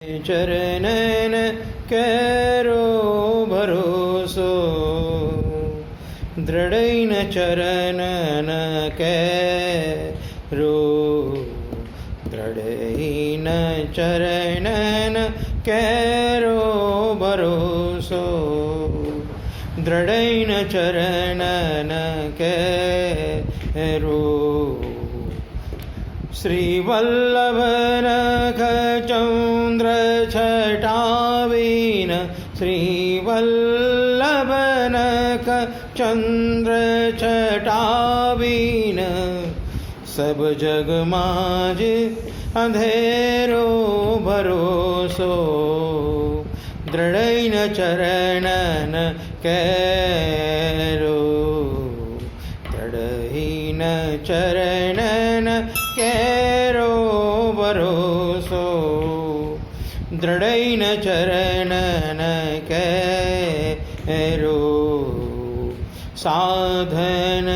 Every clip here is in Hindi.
चरणन करो भरोसो दृढ़ैन चरणन करो दृढ़ैन चरणन करो भरोसो दृढ़ैन चरणन करो श्रीवल्लभनख चन्द्र छटावीन श्रीवल्लभनख चन्द्र छटावीन सब जग माज अंधेरो भरोसो दृढ़ैन चरणन कैरो दृढ़ैन चरणन कैरो भरोसो दृढ़ैन चरणन कैरो साधन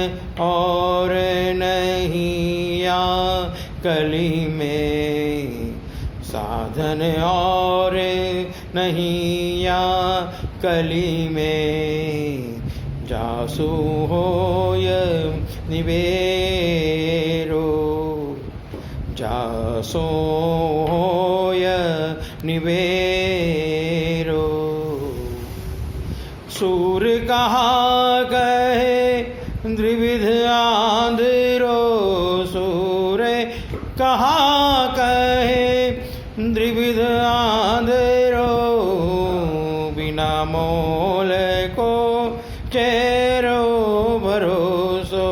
और नहीं या कली में साधन और नहीं या कली में जासु होय निवेरो जासो होय निवेरो सूर कहा कहे द्विविध आंधरो सूर कहा कहे द्विविध आंधरो बिना मोल को चेरो भरोसो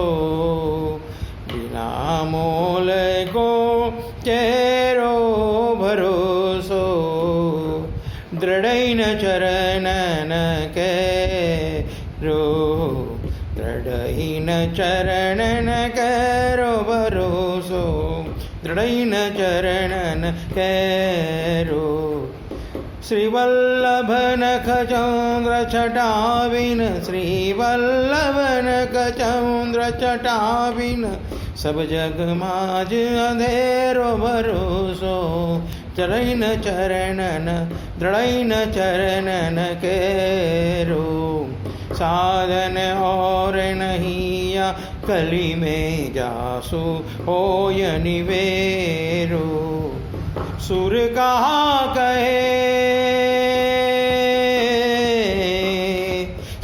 बिना मोल को चेरो भरोसो दृढ़ैन चरणन कैरो दृढ़ैन चरणन कैरो भरोसो दृढ़ैन चरणन कैरो श्रीवल्लभनख चन्द्र छटावीन श्रीवल्लभनख चन्द्र छटावीन सब जग माज अंधेरो भरोसो दृढ़ैन चरणन दृढ़ैन चरणन कैरो साधन और नहीं या कली में जासु होय निवेरो सुर कहा कहे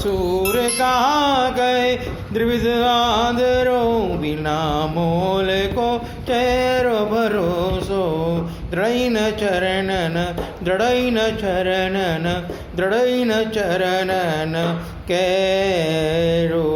सुर कहा कहे द्विविध आंधरो बिना मोल को चेरो भरोसो दृढ़ैन चरणन दृढ़ैन चरणन दृढ़ैन चरणन कैरो